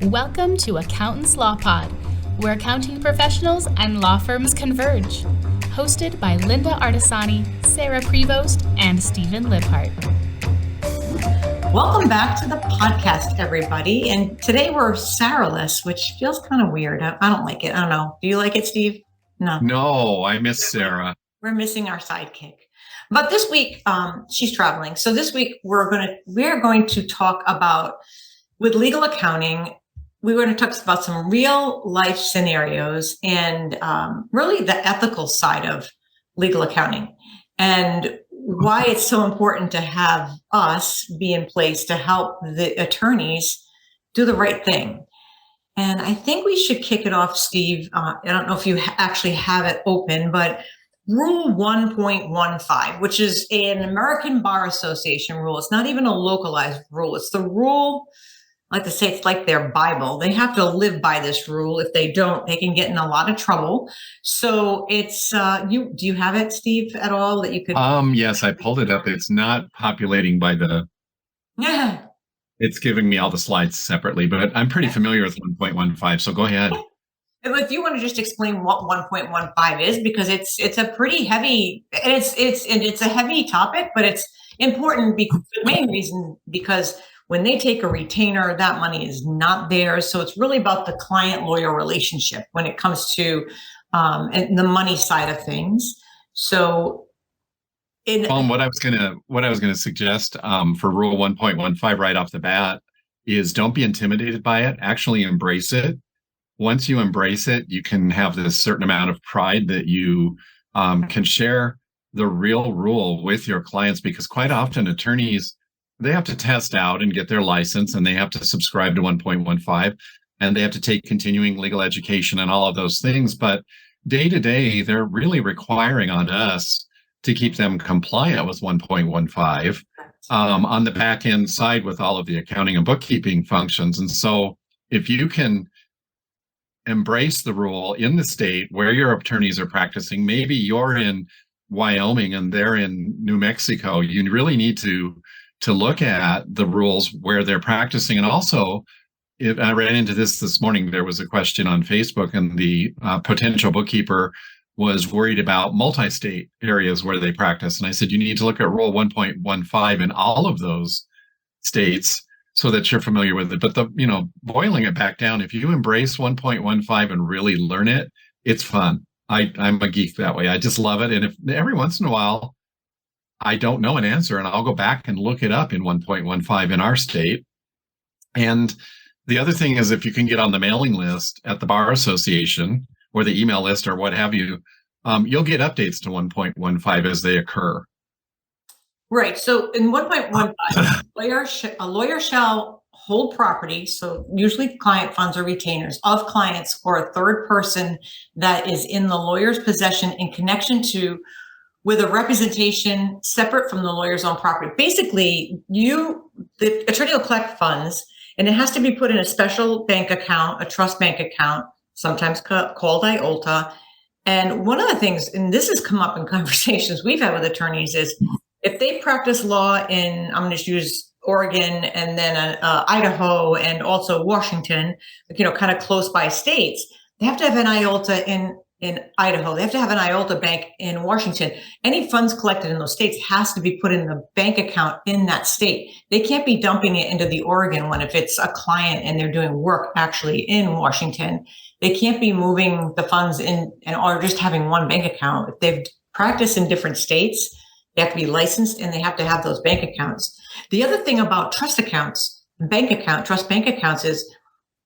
Welcome to Accountants Law Pod, where accounting professionals and law firms converge. Hosted by Lynda Artisani, Sarah Prevost, and Stephen Libhart. Welcome back to the podcast, everybody. And today we're Sarah-less, which feels kind of weird. I don't like it. I don't know. Do you like it, Steve? No, I miss Sarah. We're missing our sidekick. But this week, she's traveling. So this week we're going to talk about, with legal accounting, we're going to talk about some real life scenarios and really the ethical side of legal accounting and why it's so important to have us be in place to help the attorneys do the right thing. And I think we should kick it off, Steve. I don't know if you actually have it open, but Rule 1.15, which is an American Bar Association rule. It's not even a localized rule. It's the rule, I like to say it's like their Bible. They have to live by this rule. If they don't, they can get in a lot of trouble. So it's, do you have it, Steve, at all that you could? Yes, I pulled it up. It's not populating by Yeah. It's giving me all the slides separately, but I'm pretty familiar with 1.15. So go ahead. If you want to just explain what 1.15 is, because it's a pretty heavy, it's a heavy topic, but it's important because the main reason, because when they take a retainer, that money is not theirs. So it's really about the client-lawyer relationship when it comes to and the money side of things. So, what I was gonna suggest for Rule 1.15 right off the bat is don't be intimidated by it. Actually, embrace it. Once you embrace it, you can have this certain amount of pride that you can share the real rule with your clients, because quite often attorneys, they have to test out and get their license, and they have to subscribe to 1.15, and they have to take continuing legal education and all of those things. But day to day, they're really requiring on us to keep them compliant with 1.15 on the back end side with all of the accounting and bookkeeping functions. And so if you can embrace the rule in the state where your attorneys are practicing, maybe you're in Wyoming and they're in New Mexico, you really need to look at the rules where they're practicing. And also, if I ran into this morning, there was a question on Facebook, and the potential bookkeeper was worried about multi-state areas where they practice. And I said, you need to look at Rule 1.15 in all of those states so that you're familiar with it. But boiling it back down, if you embrace 1.15 and really learn it, it's fun. I'm a geek that way. I just love it. And if every once in a while I don't know an answer, and I'll go back and look it up in 1.15 in our state. And the other thing is, if you can get on the mailing list at the Bar Association or the email list or what have you, you'll get updates to 1.15 as they occur. Right. So in 1.15, a lawyer shall hold property, so usually client funds or retainers of clients or a third person that is in the lawyer's possession in connection to with a representation separate from the lawyer's own property. Basically, the attorney will collect funds, and it has to be put in a special bank account, a trust bank account, sometimes called IOLTA. And one of the things, and this has come up in conversations we've had with attorneys, is if they practice law in, I'm going to just use Oregon and then Idaho and also Washington, kind of close by states, they have to have an IOLTA in Idaho. They have to have an IOLTA bank in Washington. Any funds collected in those states has to be put in the bank account in that state. They can't be dumping it into the Oregon one if it's a client and they're doing work actually in Washington. They can't be moving the funds in or just having one bank account. If they've practiced in different states, they have to be licensed and they have to have those bank accounts. The other thing about trust bank accounts is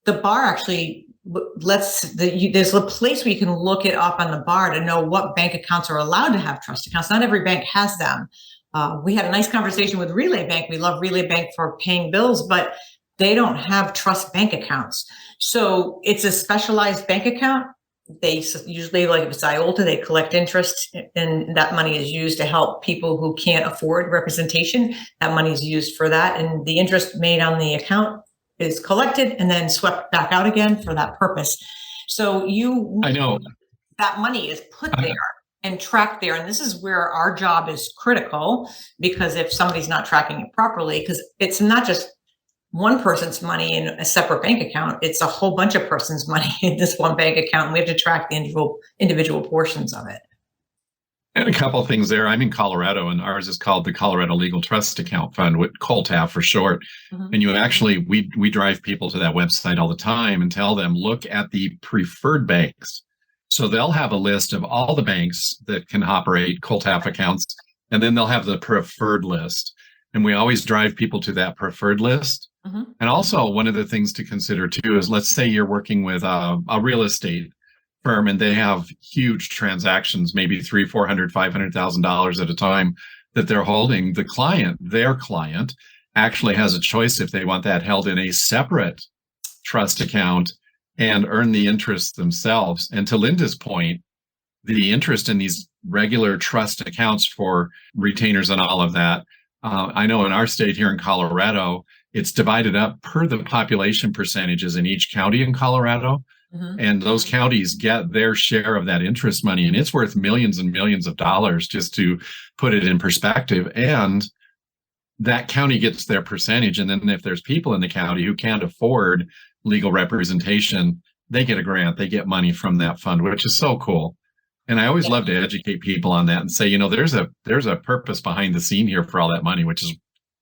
the bar actually there's a place where you can look it up on the bar to know what bank accounts are allowed to have trust accounts. Not every bank has them. We had a nice conversation with Relay Bank. We love Relay Bank for paying bills, but they don't have trust bank accounts. So it's a specialized bank account. They usually, like if it's IOLTA, they collect interest, and that money is used to help people who can't afford representation. That money is used for that, and the interest made on the account is collected and then swept back out again for that purpose. So I know that money is put there and tracked there. And this is where our job is critical, because if somebody's not tracking it properly, because it's not just one person's money in a separate bank account. It's a whole bunch of person's money in this one bank account. And we have to track the individual portions of it. And a couple of things there. I'm in Colorado, and ours is called the Colorado Legal Trust Account Fund, with COLTAF for short. Mm-hmm. And you actually, we drive people to that website all the time and tell them, look at the preferred banks. So they'll have a list of all the banks that can operate COLTAF accounts, and then they'll have the preferred list. And we always drive people to that preferred list. Mm-hmm. And also, one of the things to consider too is, let's say you're working with a real estate firm and they have huge transactions, maybe $300,000, $400,000, $500,000 at a time that they're holding. The client, their client, actually has a choice if they want that held in a separate trust account and earn the interest themselves. And to Lynda's point, the interest in these regular trust accounts for retainers and all of that, I know in our state here in Colorado, it's divided up per the population percentages in each county in Colorado. Mm-hmm. And those counties get their share of that interest money, and it's worth millions and millions of dollars, just to put it in perspective. And that county gets their percentage. And then if there's people in the county who can't afford legal representation, they get a grant, they get money from that fund, which is so cool. And I always love to educate people on that and say, there's a purpose behind the scene here for all that money, which is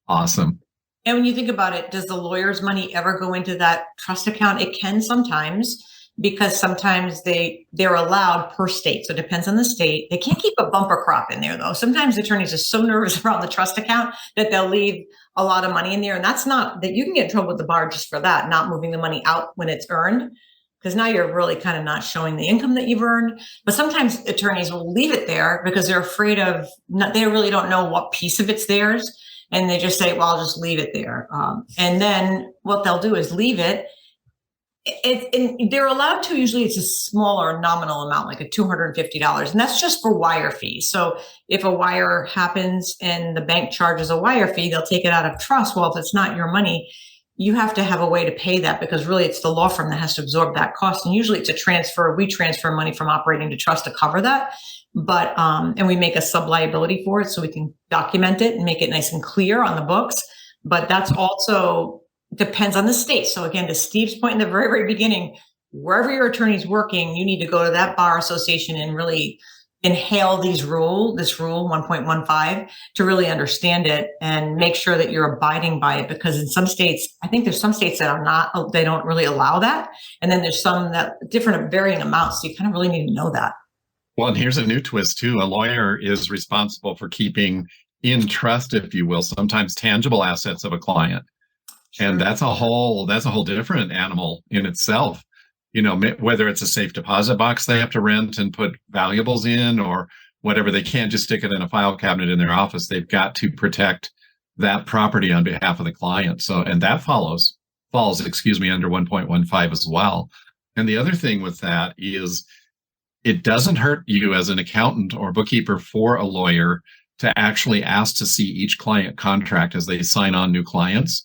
awesome. And when you think about it, does the lawyer's money ever go into that trust account? It can sometimes, because sometimes they're allowed per state. So it depends on the state. They can't keep a bumper crop in there, though. Sometimes attorneys are so nervous around the trust account that they'll leave a lot of money in there. And that's not, that you can get in trouble with the bar just for that, not moving the money out when it's earned, because now you're really kind of not showing the income that you've earned. But sometimes attorneys will leave it there because they're afraid of, they really don't know what piece of it's theirs. And they just say, well, I'll just leave it there. And then what they'll do is leave it. And they're allowed to, usually it's a smaller nominal amount, like a $250. And that's just for wire fees. So if a wire happens and the bank charges a wire fee, they'll take it out of trust. Well, if it's not your money, you have to have a way to pay that, because really it's the law firm that has to absorb that cost. And usually it's a transfer. We transfer money from operating to trust to cover that. But, and we make a sub liability for it so we can document it and make it nice and clear on the books. But that's also depends on the state. So again, to Steve's point in the very, very beginning, wherever your attorney's working, you need to go to that bar association and really inhale this rule 1.15, to really understand it and make sure that you're abiding by it. Because in some states, I think there's some states that are not, they don't really allow that. And then there's some that different varying amounts. So you kind of really need to know that. Well, and here's a new twist too. A lawyer is responsible for keeping in trust, if you will, sometimes tangible assets of a client. Sure. And that's a whole different animal in itself. Whether it's a safe deposit box they have to rent and put valuables in, or whatever, they can't just stick it in a file cabinet in their office. They've got to protect that property on behalf of the client. So, and that falls, under 1.15 as well. And the other thing with that is, it doesn't hurt you as an accountant or bookkeeper for a lawyer to actually ask to see each client contract as they sign on new clients,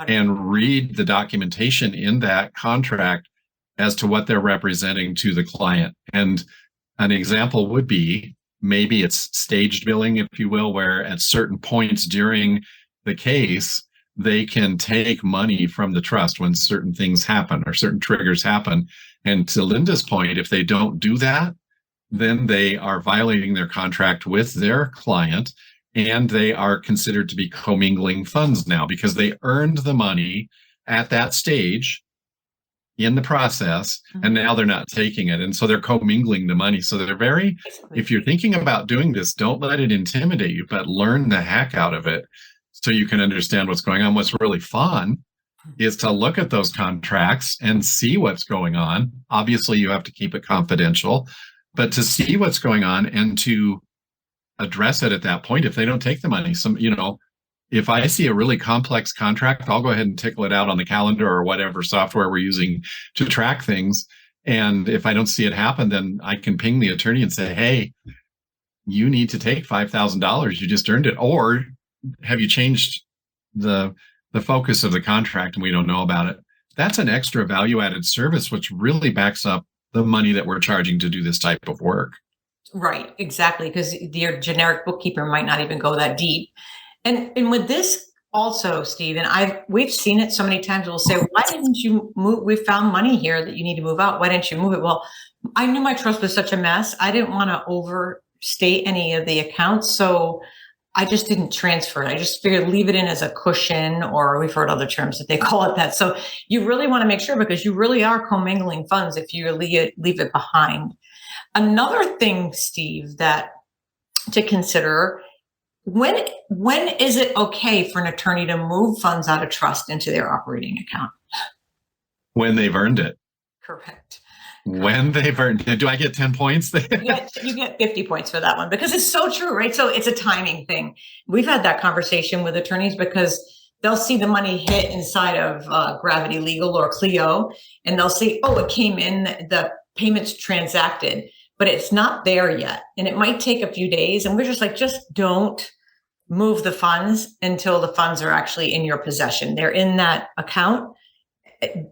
and read the documentation in that contract as to what they're representing to the client. And an example would be, maybe it's staged billing, if you will, where at certain points during the case, they can take money from the trust when certain things happen or certain triggers happen. And to Lynda's point, if they don't do that, then they are violating their contract with their client, and they are considered to be commingling funds now, because they earned the money at that stage in the process, and now they're not taking it. And so they're commingling the money. So they're if you're thinking about doing this, don't let it intimidate you, but learn the heck out of it so you can understand what's going on. What's really fun is to look at those contracts and see what's going on. Obviously, you have to keep it confidential, but to see what's going on and to address it at that point if they don't take the money. If I see a really complex contract, I'll go ahead and tickle it out on the calendar or whatever software we're using to track things. And if I don't see it happen, then I can ping the attorney and say, hey, you need to take $5,000. You just earned it. Or have you changed the focus of the contract and we don't know about it? That's an extra value-added service, which really backs up the money that we're charging to do this type of work. Right, exactly, because your generic bookkeeper might not even go that deep. And with this Also, Steve, and we've seen it so many times. We'll say, why didn't you move? We found money here that you need to move out. Why didn't you move it? Well, I knew my trust was such a mess. I didn't want to overstate any of the accounts. So I just didn't transfer it. I just figured leave it in as a cushion, or we've heard other terms that they call it that. So you really want to make sure, because you really are commingling funds if you leave it behind. Another thing, Steve, that to consider, when is it okay for an attorney to move funds out of trust into their operating account? When they've earned it. Correct. When they've earned it. Do I get 10 points? You get 50 points for that one, because it's so true, right? So it's a timing thing. We've had that conversation with attorneys, because they'll see the money hit inside of Gravity Legal or Clio, and they'll see, oh, it came in, the payment's transacted, but it's not there yet. And it might take a few days. And we're just like, just don't move the funds until the funds are actually in your possession. They're in that account.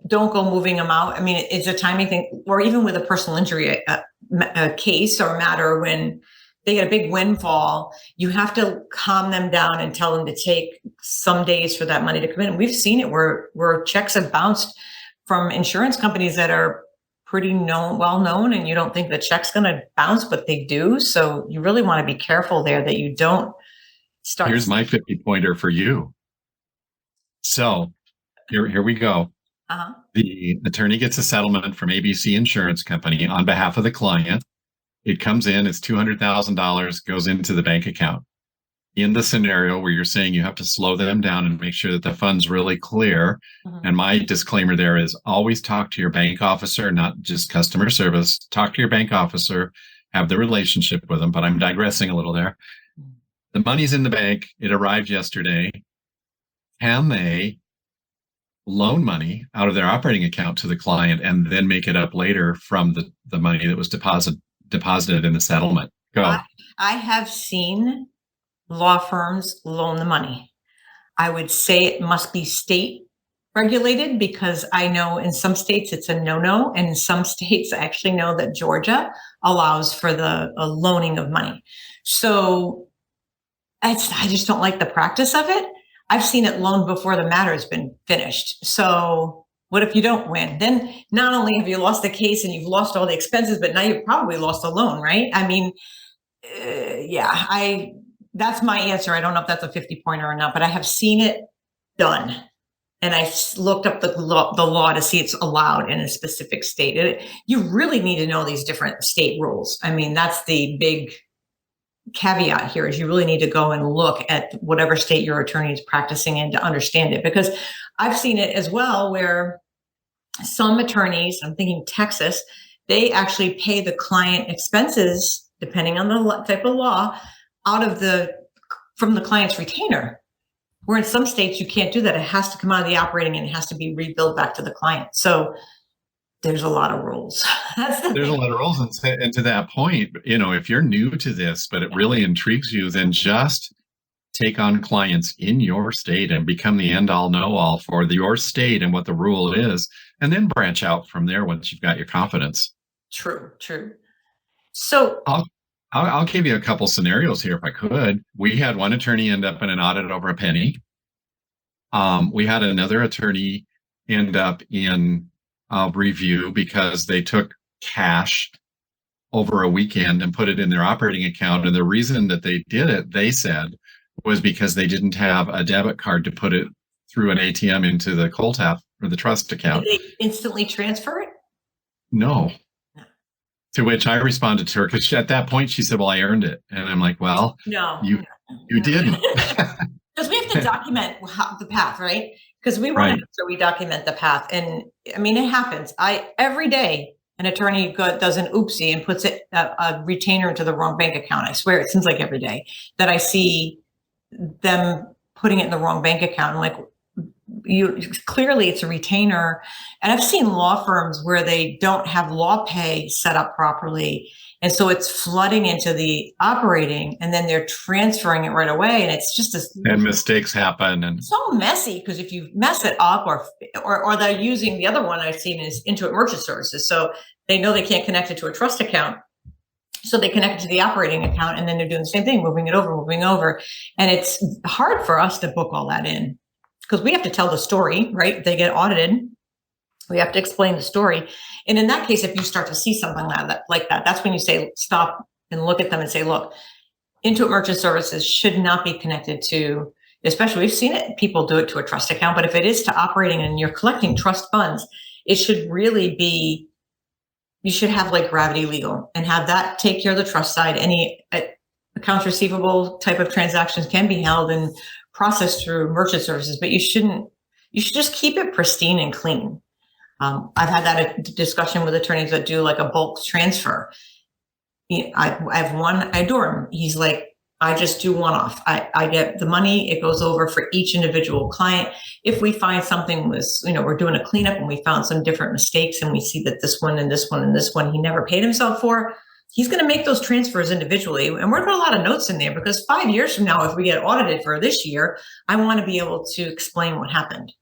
Don't go moving them out. I mean, it's a timing thing, or even with a personal injury a case or matter, when they get a big windfall, you have to calm them down and tell them to take some days for that money to come in. We've seen it where checks have bounced from insurance companies that are pretty well known, and you don't think the check's going to bounce, but they do. So you really want to be careful there that you don't start. Here's my 50-pointer for you. So here we go. Uh-huh. The attorney gets a settlement from ABC Insurance Company on behalf of the client. It comes in, it's $200,000, goes into the bank account. In the scenario where you're saying you have to slow them down and make sure that the fund's really clear, and my disclaimer there is always talk to your bank officer, not just customer service. Talk to your bank officer, have the relationship with them, but I'm digressing a little there. The money's in the bank. It arrived yesterday. Can they loan money out of their operating account to the client and then make it up later from the money that was deposited in the settlement? Go. I have seen law firms loan the money. I would say it must be state regulated, because I know in some states it's a no-no, and in some states I actually know that Georgia allows for the loaning of money. So I just don't like the practice of it. I've seen it loaned before the matter has been finished. So what if you don't win? Then not only have you lost the case and you've lost all the expenses, but now you've probably lost a loan, right? I mean, that's my answer. I don't know if that's a 50-pointer or not, but I have seen it done. And I looked up the law to see it's allowed in a specific state. You really need to know these different state rules. I mean, that's the big caveat here, is you really need to go and look at whatever state your attorney is practicing in to understand it. Because I've seen it as well where some attorneys, I'm thinking Texas, they actually pay the client expenses, depending on the type of law, from the client's retainer. Where in some states you can't do that. It has to come out of the operating and it has to be rebilled back to the client. So there's a lot of rules. There's a lot of rules. And to that point, if you're new to this, but it really intrigues you, then just take on clients in your state and become the end-all, know-all for your state and what the rule is, and then branch out from there once you've got your confidence. True. So I'll give you a couple scenarios here if I could. We had one attorney end up in an audit over a penny. We had another attorney end up in review because they took cash over a weekend and put it in their operating account. And the reason that they did it, they said, was because they didn't have a debit card to put it through an ATM into the Coltap or the trust account. Did they instantly transfer it? No. To which I responded to her, because at that point she said, well, I earned it. And I'm like, well, no, you didn't. Because we have to document the path, right? Because we want to make sure we document the path. And I mean, it happens. Every day an attorney does an oopsie and puts a retainer into the wrong bank account. I swear, it seems like every day that I see them putting it in the wrong bank account. I'm like, clearly it's a retainer. And I've seen law firms where they don't have law pay set up properly. And so it's flooding into the operating, and then they're transferring it right away. And it's just and mistakes happen. And so messy, because if you mess it up or they're using, the other one I've seen is Intuit Merchant Services. So they know they can't connect it to a trust account. So they connect it to the operating account, and then they're doing the same thing, moving it over. And it's hard for us to book all that in because we have to tell the story, right? They get audited. We have to explain the story. And in that case, if you start to see something like that, that's when you say, stop and look at them and say, look, Intuit Merchant Services should not be connected to, especially we've seen it, people do it to a trust account, but if it is to operating and you're collecting trust funds, it should really be, you should have like Gravity Legal and have that take care of the trust side. Any accounts receivable type of transactions can be held and processed through merchant services, but you should just keep it pristine and clean. I've had that discussion with attorneys that do like a bulk transfer. I have one, I adore him. He's like, I just do one off. I get the money, it goes over for each individual client. If we find something was, we're doing a cleanup and we found some different mistakes and we see that this one and this one and this one he never paid himself for, he's going to make those transfers individually. And we're going to put a lot of notes in there because 5 years from now, if we get audited for this year, I want to be able to explain what happened.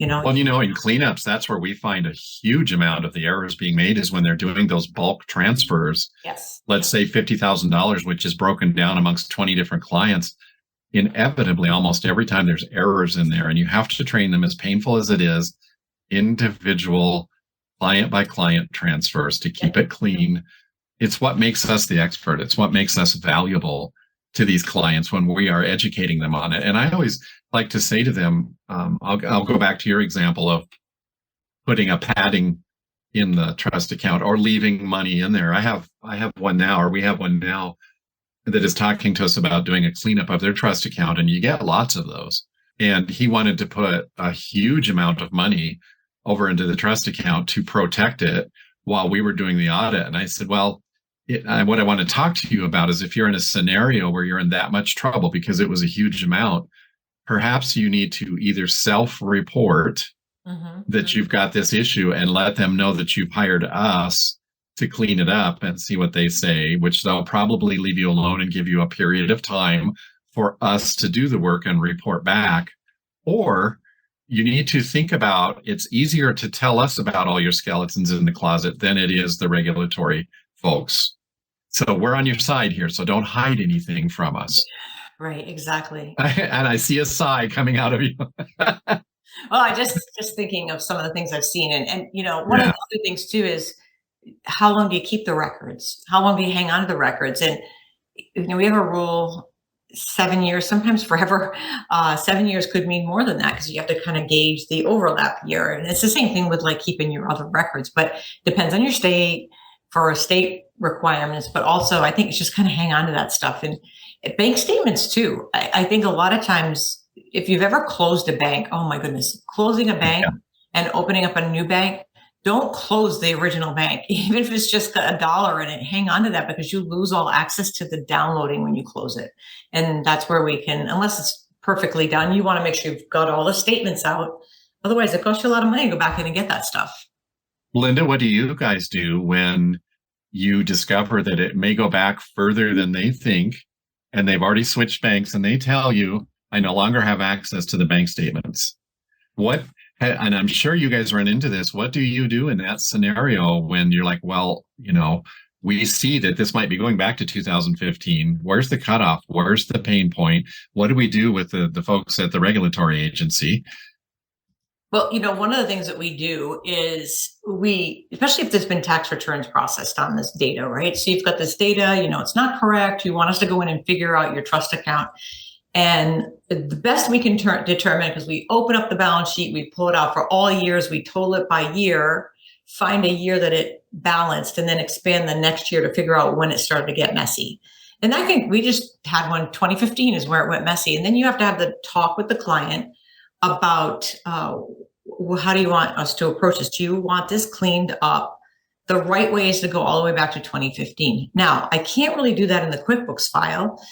Well, in cleanups, that's where we find a huge amount of the errors being made is when they're doing those bulk transfers. Yes. Let's say $50,000, which is broken down amongst 20 different clients. Inevitably, almost every time there's errors in there, and you have to train them, as painful as it is, individual client by client transfers to keep it clean. It's what makes us the expert. It's what makes us valuable to these clients when we are educating them on it. And I always like to say to them, I'll go back to your example of putting a padding in the trust account or leaving money in there. I have one now, or we have one now that is talking to us about doing a cleanup of their trust account, and you get lots of those. And he wanted to put a huge amount of money over into the trust account to protect it while we were doing the audit. And I said, well, what I want to talk to you about is if you're in a scenario where you're in that much trouble because it was a huge amount, perhaps you need to either self-report that you've got this issue and let them know that you've hired us to clean it up and see what they say, which they'll probably leave you alone and give you a period of time for us to do the work and report back. Or you need to think about, it's easier to tell us about all your skeletons in the closet than it is the regulatory folks. So we're on your side here. So don't hide anything from us. Right, exactly. And I see a sigh coming out of you. Well, I just thinking of some of the things I've seen. And one of the other things too is how long do you keep the records? How long do you hang on to the records? And we have a rule, 7 years, sometimes forever. 7 years could mean more than that because you have to kind of gauge the overlap year. And it's the same thing with like keeping your other records, but depends on your state for state requirements. But also I think it's just kind of hang on to that stuff. And bank statements too. I think a lot of times, if you've ever closed a bank, oh my goodness, closing a bank and opening up a new bank, don't close the original bank. Even if it's just $1 in it, hang on to that because you lose all access to the downloading when you close it. And that's where we can, unless it's perfectly done, you want to make sure you've got all the statements out. Otherwise, it costs you a lot of money to go back in and get that stuff. Lynda, what do you guys do when you discover that it may go back further than they think, and they've already switched banks and they tell you, I no longer have access to the bank statements? And I'm sure you guys run into this. What do you do in that scenario when you're like, well, we see that this might be going back to 2015. Where's the cutoff? Where's the pain point? What do we do with the folks at the regulatory agency? Well, one of the things that we do is especially if there's been tax returns processed on this data, right? So you've got this data, it's not correct. You want us to go in and figure out your trust account. And the best we can determine, because we open up the balance sheet, we pull it out for all years, we total it by year, find a year that it balanced, and then expand the next year to figure out when it started to get messy. And I think we just had one, 2015 is where it went messy. And then you have to have the talk with the client about how do you want us to approach this? Do you want this cleaned up? The right way is to go all the way back to 2015. Now, I can't really do that in the QuickBooks file,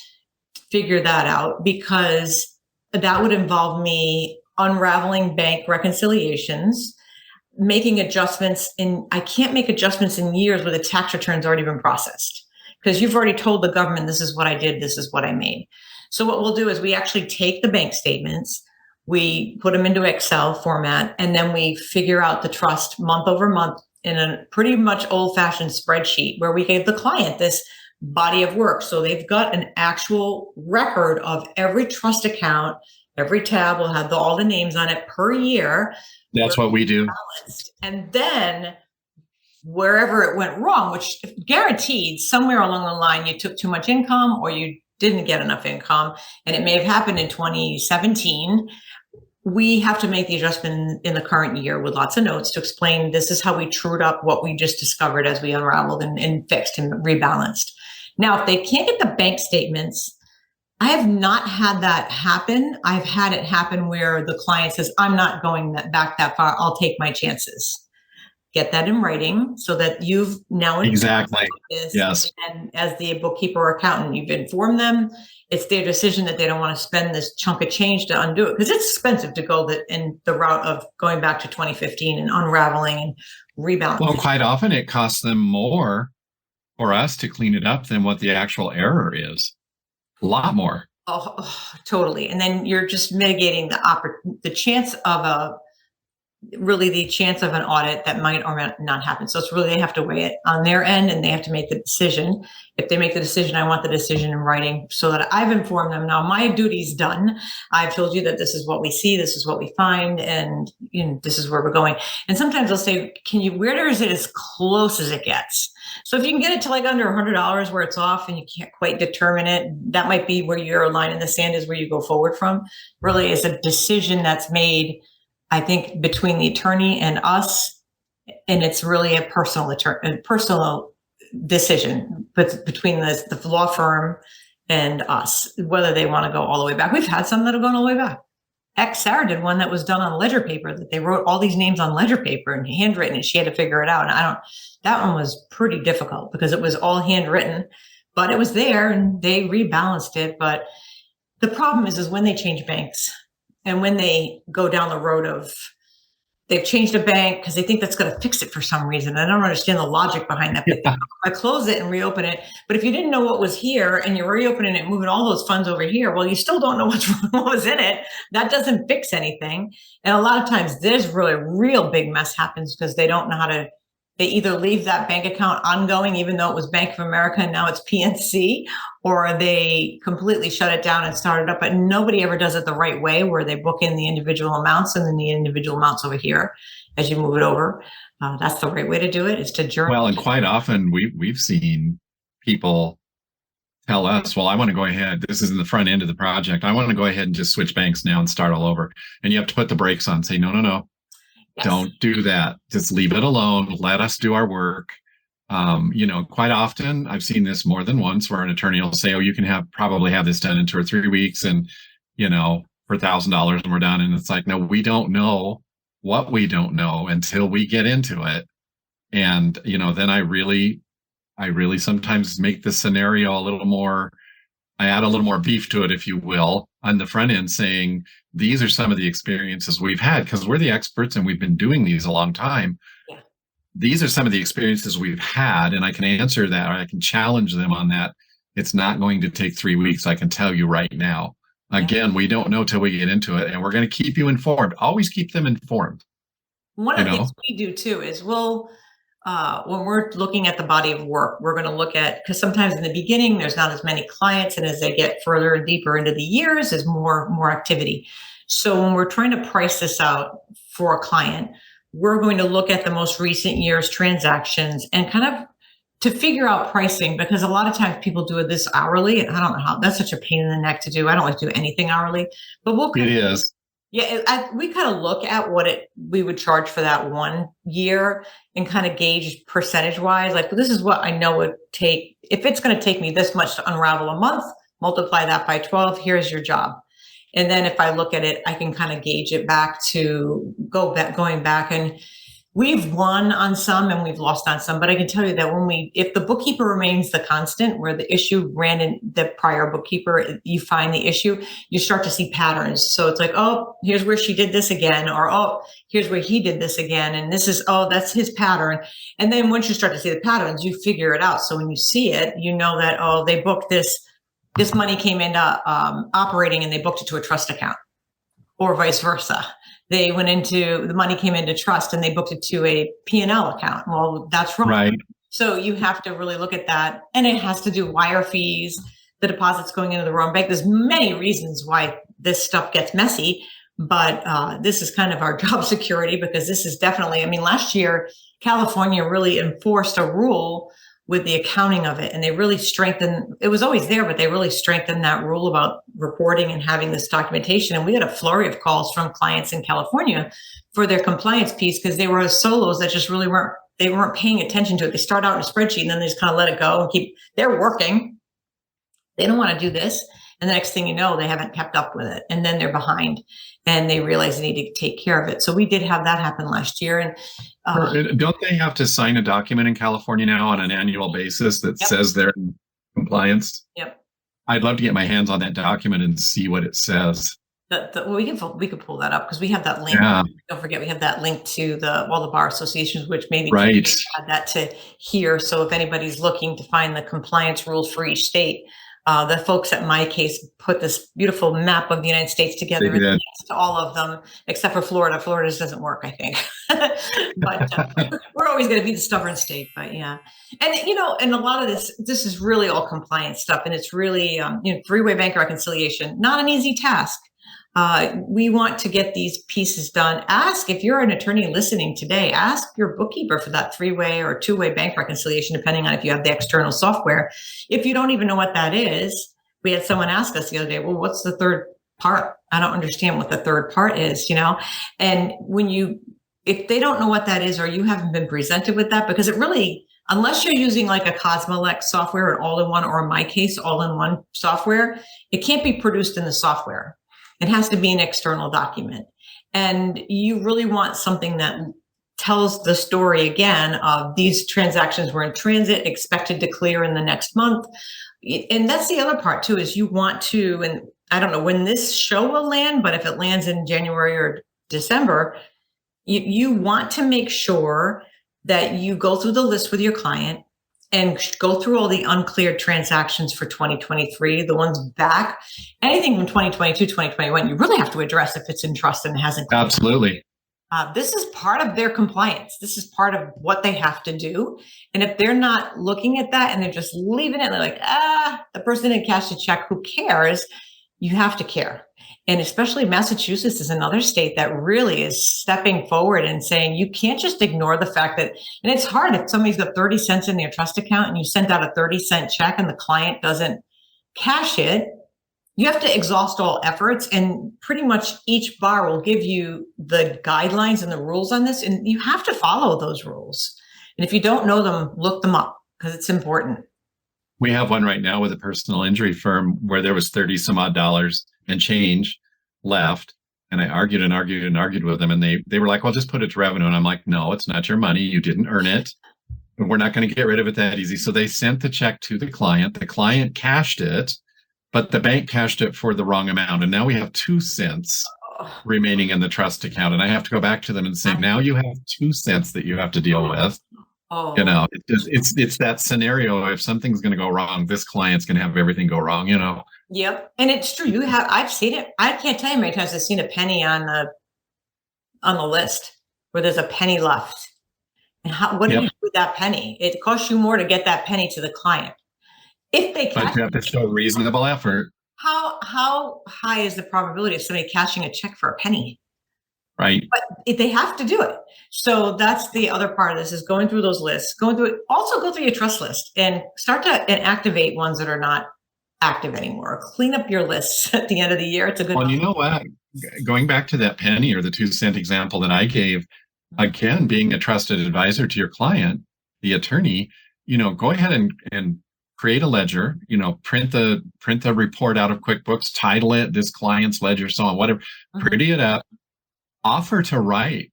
figure that out, because that would involve me unraveling bank reconciliations, making adjustments I can't make adjustments in years where the tax return's already been processed, because you've already told the government, this is what I did, this is what I made. So what we'll do is we actually take the bank statements, we put them into Excel format, and then we figure out the trust month over month in a pretty much old-fashioned spreadsheet where we gave the client this body of work. So they've got an actual record of every trust account. Every tab will have all the names on it per year. That's what we do. And then wherever it went wrong, which guaranteed somewhere along the line, you took too much income or you didn't get enough income, and it may have happened in 2017. We have to make the adjustment in the current year with lots of notes to explain this is how we trued up what we just discovered as we unraveled and fixed and rebalanced. Now, if they can't get the bank statements, I have not had that happen. I've had it happen where the client says, I'm not going back that far. I'll take my chances. Get that in writing so that you've now exactly this. Yes. And as the bookkeeper or accountant, you've informed them. It's their decision that they don't want to spend this chunk of change to undo it, because it's expensive to go in the route of going back to 2015 and unraveling and rebalancing. Well, quite often it costs them more for us to clean it up than what the actual error is. A lot more. Oh, totally. And then you're just mitigating the chance of the chance of an audit that might or might not happen. So it's really, they have to weigh it on their end and they have to make the decision. If they make the decision, I want the decision in writing so that I've informed them. Now my duty's done. I've told you that this is what we see, this is what we find, and this is where we're going. And sometimes they'll say, where is it as close as it gets? So if you can get it to like under $100 where it's off and you can't quite determine it, that might be where your line in the sand is, where you go forward from. Really is a decision that's made, I think, between the attorney and us, and it's really a personal decision, but between the law firm and us, whether they want to go all the way back. We've had some that have gone all the way back. Sarah did one that was done on ledger paper, that they wrote all these names on ledger paper and handwritten, and she had to figure it out. And that one was pretty difficult because it was all handwritten, but it was there and they rebalanced it. But the problem is when they change banks and when they go down the road of they've changed a bank because they think that's going to fix it for some reason. I don't understand the logic behind that. But I close it and reopen it. But if you didn't know what was here and you're reopening it, moving all those funds over here, well, you still don't know what was in it. That doesn't fix anything. And a lot of times there's really a real big mess happens because they don't know how to, they either leave that bank account ongoing, even though it was Bank of America and now it's PNC, or they completely shut it down and start it up. But nobody ever does it the right way, where they book in the individual amounts and then the individual amounts over here as you move it over. That's the right way to do it, is to journal. Well, and quite often we've seen people tell us, well, I want to go ahead. This is in the front end of the project. I want to go ahead and just switch banks now and start all over. And you have to put the brakes on, say, no. Yes. Don't do that. Just leave it alone. Let us do our work. Quite often I've seen this more than once where an attorney will say, oh, you can probably have this done in 2 or 3 weeks and, for $1,000 and we're done. And it's like, no, we don't know what we don't know until we get into it. And, then I really sometimes make the scenario a little more, I add a little more beef to it, if you will, on the front end, saying, these are some of the experiences we've had because we're the experts and we've been doing these a long time. Yeah. These are some of the experiences we've had, and I can answer that, or I can challenge them on that. It's not going to take 3 weeks. I can tell you right now. Again, we don't know till we get into it, and we're going to keep you informed. Always keep them informed. One of the things we do too is when we're looking at the body of work, we're going to look at, because sometimes in the beginning, there's not as many clients. And as they get further and deeper into the years, there's more activity. So when we're trying to price this out for a client, we're going to look at the most recent year's transactions and kind of to figure out pricing, because a lot of times people do this hourly. And I don't know how, that's such a pain in the neck to do. I don't like to do anything hourly, but it is. Yeah, we kind of look at what we would charge for that 1 year and kind of gauge percentage wise, like, well, this is what I know would take. If it's going to take me this much to unravel a month, multiply that by 12, here's your job. And then if I look at it, I can kind of gauge it back to going back, and we've won on some and we've lost on some, but I can tell you that if the bookkeeper remains the constant, where the issue ran in the prior bookkeeper, you find the issue, you start to see patterns. So it's like, oh, here's where she did this again, or, oh, here's where he did this again. And this is, oh, that's his pattern. And then once you start to see the patterns, you figure it out. So when you see it, you know that, oh, they booked this money came into operating and they booked it to a trust account, or vice versa. The money came into trust and they booked it to a P&L account. Well, that's wrong. Right. So you have to really look at that. And it has to do wire fees, the deposits going into the wrong bank. There's many reasons why this stuff gets messy, but this is kind of our job security, because this is definitely, I mean, last year, California really enforced a rule with the accounting of it. And they really strengthened, it was always there, but they really strengthened that rule about reporting and having this documentation. And we had a flurry of calls from clients in California for their compliance piece, because they were solos that just really weren't paying attention to it. They start out in a spreadsheet and then they just kind of let it go and they're working. They don't want to do this. And the next thing you know, they haven't kept up with it. And then they're behind and they realize they need to take care of it. So we did have that happen last year. And don't they have to sign a document in California now on an annual basis that says they're in compliance? Yep. I'd love to get my hands on that document and see what it says. Well, we can pull that up, because we have that link. Yeah. Don't forget, we have that link to all the bar associations, which maybe right. add that to here. So if anybody's looking to find the compliance rules for each state, the folks at My Case put this beautiful map of the United States together, and links to all of them, except for Florida. Florida just doesn't work, I think. But we're always going to be the stubborn state. But yeah, and and a lot of this is really all compliance stuff, and it's really three-way bank reconciliation, not an easy task. We want to get these pieces done. If you're an attorney listening today, ask your bookkeeper for that three-way or two-way bank reconciliation, depending on if you have the external software. If you don't even know what that is, we had someone ask us the other day, well, what's the third part? I don't understand what the third part is, And if they don't know what that is, or you haven't been presented with that, because it really, unless you're using like a Cosmolex software, an all-in-one, or in my case, all-in-one software, it can't be produced in the software. It has to be an external document. And you really want something that tells the story again of these transactions were in transit, expected to clear in the next month. And that's the other part too, is you want to, and I don't know when this show will land, but if it lands in January or December, you want to make sure that you go through the list with your client and go through all the uncleared transactions for 2023, the ones back, anything from 2022, 2021, you really have to address if it's in trust and it hasn't cleared. Absolutely. This is part of their compliance. This is part of what they have to do. And if they're not looking at that and they're just leaving it, they're like, the person didn't cash a check, who cares? You have to care. And especially Massachusetts is another state that really is stepping forward and saying, you can't just ignore the fact that, and it's hard if somebody's got 30 cents in their trust account and you sent out a 30-cent check and the client doesn't cash it. You have to exhaust all efforts, and pretty much each bar will give you the guidelines and the rules on this, and you have to follow those rules. And if you don't know them, look them up, because it's important. We have one right now with a personal injury firm where there was 30 some odd dollars and change left. And I argued and argued and argued with them. And they were like, well, just put it to revenue. And I'm like, no, it's not your money. You didn't earn it. And we're not going to get rid of it that easy. So they sent the check to the client. The client cashed it, but the bank cashed it for the wrong amount. And now we have 2 cents remaining in the trust account. And I have to go back to them and say, now you have 2 cents that you have to deal with. Oh. It's that scenario. If something's going to go wrong, this client's going to have everything go wrong, Yep. And it's true. I've seen it. I can't tell you how many times I've seen a penny on the list where there's a penny left. And what do you do with that penny? It costs you more to get that penny to the client. If they But you have to show reasonable effort. How high is the probability of somebody cashing a check for a penny? Right. But they have to do it. So that's the other part of this, is going through those lists, also go through your trust list and start to activate ones that are not active anymore. Clean up your lists at the end of the year. It's a good Well, you know what? Going back to that penny or the 2 cent example that I gave, again, being a trusted advisor to your client, the attorney, go ahead and create a ledger, print the report out of QuickBooks, title it this client's ledger, so on, whatever, pretty it up. Offer to write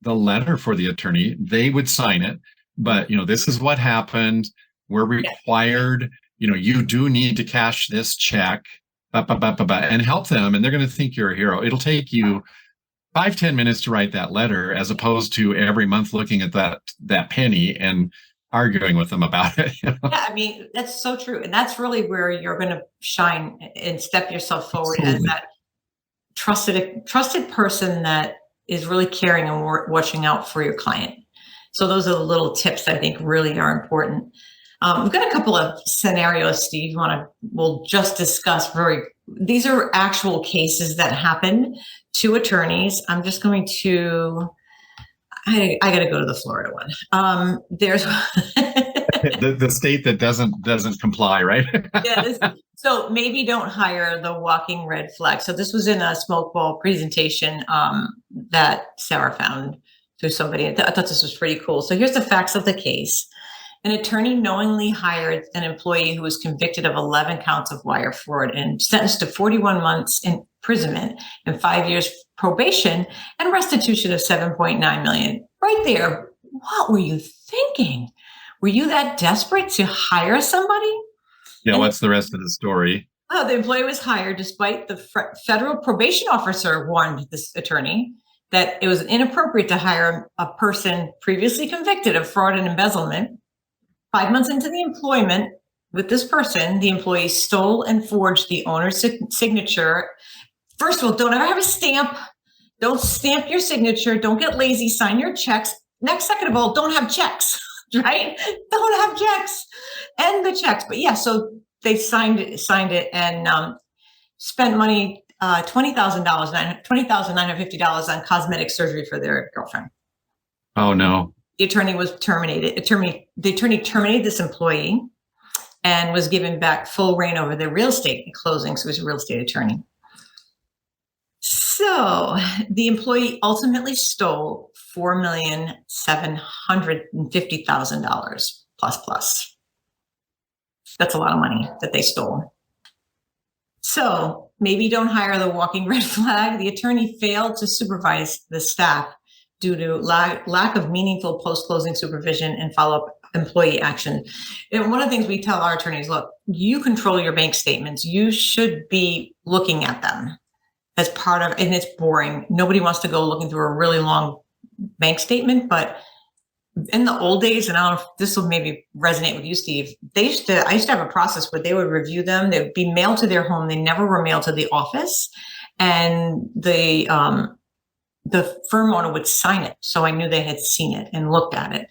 the letter for the attorney. They would sign it, but this is what happened. We're required, you do need to cash this check, and help them. And they're going to think you're a hero. It'll take you 5-10 minutes to write that letter, as opposed to every month looking at that penny and arguing with them about it. Yeah, I mean, that's so true. And that's really where you're going to shine and step yourself forward. Absolutely. As that trusted person that is really caring and watching out for your client. So those are the little tips that I think really are important. We've got a couple of scenarios, Steve. We'll just discuss these are actual cases that happen to attorneys. I'm just going to, I got to go to the Florida one. There's the state that doesn't comply, right? So maybe don't hire the walking red flag. So this was in a smoke ball presentation that Sarah found through somebody. I thought this was pretty cool. So here's the facts of the case. An attorney knowingly hired an employee who was convicted of 11 counts of wire fraud and sentenced to 41 months imprisonment and 5 years probation and restitution of $7.9 million. Right there. What were you thinking? Were you that desperate to hire somebody? Yeah, what's the rest of the story? Oh, the employee was hired despite the federal probation officer warned this attorney that it was inappropriate to hire a person previously convicted of fraud and embezzlement. 5 months into the employment with this person, the employee stole and forged the owner's signature. First of all, don't ever have a stamp. Don't stamp your signature. Don't get lazy. Sign your checks. Second of all, don't have checks, right? Don't have checks. And the checks. But yeah, so they signed it and spent money, $20,950 on cosmetic surgery for their girlfriend. Oh, no. The attorney was terminated. The attorney terminated this employee and was given back full reign over the real estate closing. So he was a real estate attorney. So the employee ultimately stole $4,750,000 plus. That's a lot of money that they stole. So maybe don't hire the walking red flag. The attorney failed to supervise the staff due to lack of meaningful post-closing supervision and follow-up employee action. And one of the things we tell our attorneys, look, you control your bank statements. You should be looking at them as part of, and it's boring. Nobody wants to go looking through a really long bank statement, but in the old days, and I don't know if this will maybe resonate with you, Steve, I used to have a process where they would review them. They would be mailed to their home. They never were mailed to the office. And the firm owner would sign it. So I knew they had seen it and looked at it.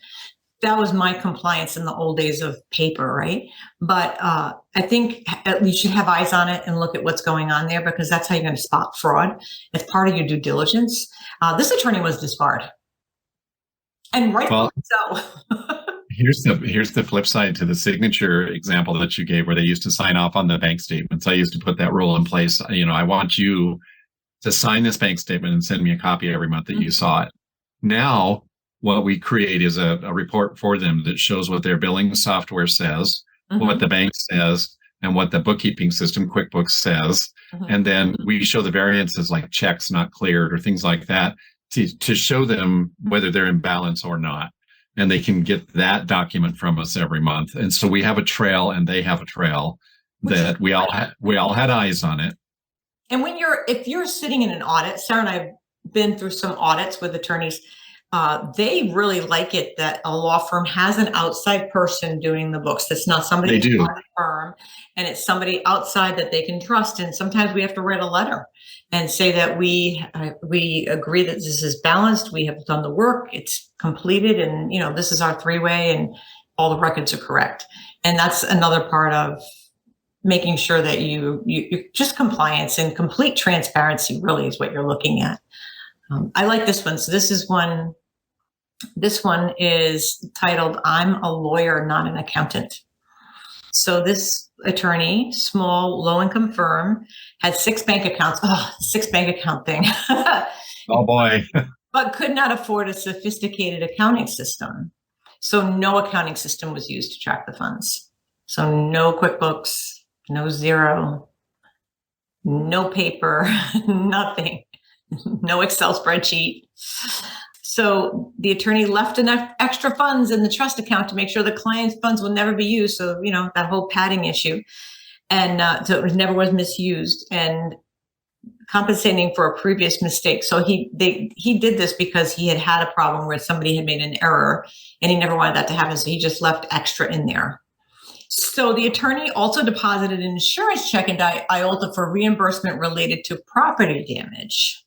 That was my compliance in the old days of paper, right? But I think at least you should have eyes on it and look at what's going on there, because that's how you're going to spot fraud. It's part of your due diligence. This attorney was disbarred. And rightfully so. Here's the flip side to the signature example that you gave, where they used to sign off on the bank statements. I used to put that rule in place. I want you to sign this bank statement and send me a copy every month that you saw it. Now, what we create is a report for them that shows what their billing software says, what the bank says, and what the bookkeeping system, QuickBooks, says. And then we show the variances like checks not cleared or things like that to show them whether they're in balance or not. And they can get that document from us every month. And so we have a trail and they have a trail that we all had eyes on it. And if you're sitting in an audit, Sarah and I have been through some audits with attorneys. They really like it that a law firm has an outside person doing the books. That's not somebody in the firm, and it's somebody outside that they can trust. And sometimes we have to write a letter and say that we agree that this is balanced. We have done the work. It's completed, and this is our three-way, and all the records are correct. And that's another part of making sure that you just compliance and complete transparency really is what you're looking at. I like this one. So this one is titled, "I'm a lawyer, not an accountant." So this attorney, small, low-income firm, had 6 bank accounts. Oh, 6 bank account thing. Oh boy. But could not afford a sophisticated accounting system. So no accounting system was used to track the funds. So no QuickBooks, no Xero, no paper, nothing, no Excel spreadsheet. So the attorney left enough extra funds in the trust account to make sure the client's funds will never be used. So, that whole padding issue. And so it never was misused, and compensating for a previous mistake. So he did this because he had a problem where somebody had made an error and he never wanted that to happen. So he just left extra in there. So the attorney also deposited an insurance check into IOLTA for reimbursement related to property damage.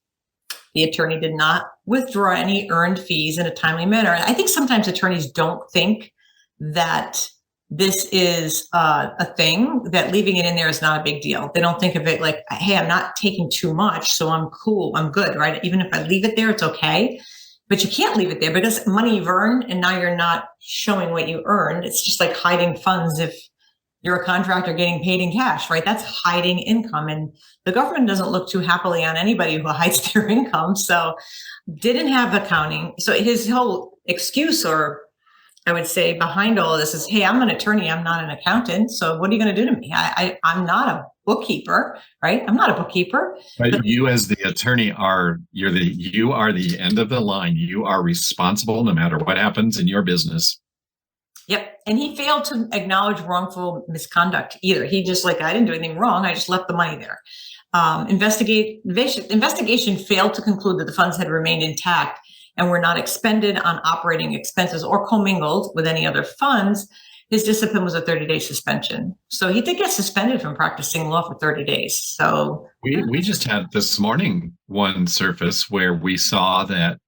The attorney did not withdraw any earned fees in a timely manner. And I think sometimes attorneys don't think that this is a thing, that leaving it in there is not a big deal. They don't think of it like, hey, I'm not taking too much, so I'm cool, I'm good, right? Even if I leave it there, it's okay. But you can't leave it there because money you've earned and now you're not showing what you earned. It's just like hiding funds if you're a contractor getting paid in cash, right? That's hiding income. And the government doesn't look too happily on anybody who hides their income. So didn't have accounting. So his whole excuse, or I would say behind all of this, is, hey, I'm an attorney, I'm not an accountant. So what are you going to do to me? I'm not a bookkeeper, right? I'm not a bookkeeper. But you as the attorney you are the end of the line. You are responsible no matter what happens in your business. Yep. And he failed to acknowledge wrongful misconduct either. He just I didn't do anything wrong. I just left the money there. Investigation failed to conclude that the funds had remained intact and were not expended on operating expenses or commingled with any other funds. His discipline was a 30-day suspension. So he did get suspended from practicing law for 30 days. So we just had this morning one surface where we saw that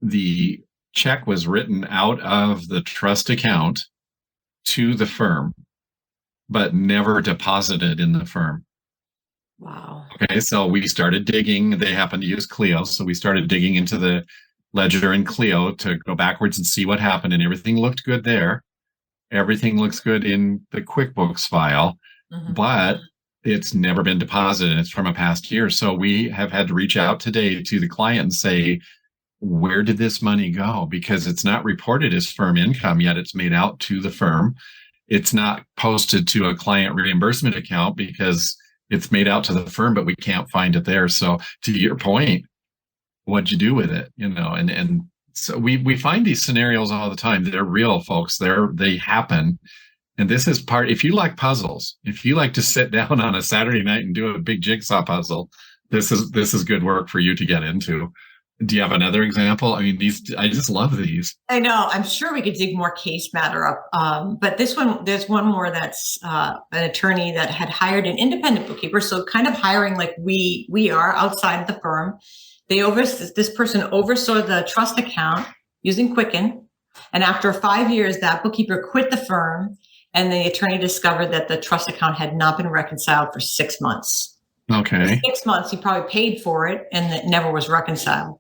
the check was written out of the trust account to the firm, but never deposited in the firm. Wow. Okay, so we started digging. They happened to use Clio, so we started digging into the ledger in Clio to go backwards and see what happened, and everything looked good there. Everything looks good in the QuickBooks file, but it's never been deposited. It's from a past year. So we have had to reach out today to the client and say, where did this money go? Because it's not reported as firm income, yet it's made out to the firm. It's not posted to a client reimbursement account because it's made out to the firm, but we can't find it there. So to your point, what'd you do with it? And so we find these scenarios all the time. They're real, folks. They happen. And this is if you like puzzles, if you like to sit down on a Saturday night and do a big jigsaw puzzle, this is good work for you to get into. Do you have another example? I mean, I just love these. I know. I'm sure we could dig more case matter up. But this one, there's one more that's an attorney that had hired an independent bookkeeper. So kind of hiring like we are outside the firm. This person oversaw the trust account using Quicken. And after 5 years, that bookkeeper quit the firm, and the attorney discovered that the trust account had not been reconciled for 6 months. Okay. For 6 months, he probably paid for it, and it never was reconciled.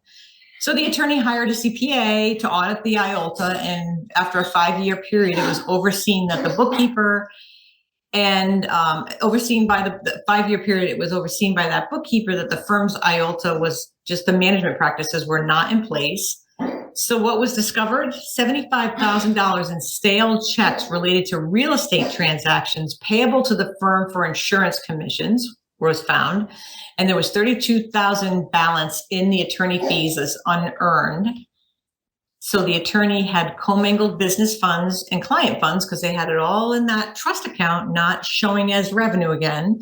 So the attorney hired a CPA to audit the IOLTA, and after a 5-year period, it was overseen that the bookkeeper and overseen by the 5-year period, it was overseen by that bookkeeper that the firm's IOLTA was just the management practices were not in place. So what was discovered? $75,000 in stale checks related to real estate transactions payable to the firm for insurance commissions was found. And there was $32,000 balance in the attorney fees as unearned. So the attorney had commingled business funds and client funds because they had it all in that trust account, not showing as revenue again.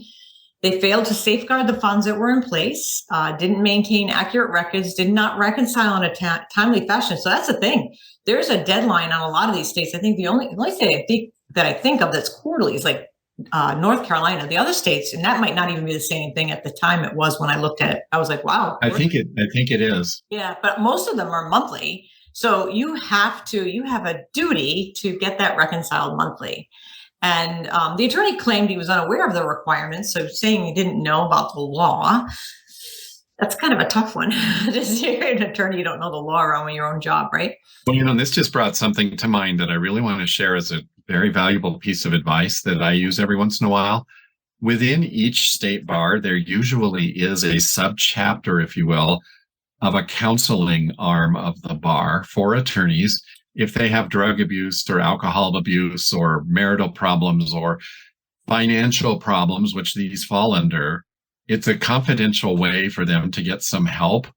They failed to safeguard the funds that were in place, didn't maintain accurate records, did not reconcile in a timely fashion. So that's the thing. There's a deadline on a lot of these states. I think the only state I think of that's quarterly is like North Carolina. The other states, and that might not even be the same thing at the time it was when I looked at it. I was like, wow. I think it is. Yeah, but most of them are monthly. So you have a duty to get that reconciled monthly. And the attorney claimed he was unaware of the requirements. So saying he didn't know about the law, that's kind of a tough one. Just you're an attorney, you don't know the law around your own job, right? Well, this just brought something to mind that I really want to share as a very valuable piece of advice that I use every once in a while. Within each state bar, there usually is a subchapter, if you will, of a counseling arm of the bar for attorneys if they have drug abuse or alcohol abuse or marital problems or financial problems, which these fall under. It's a confidential way for them to get some help,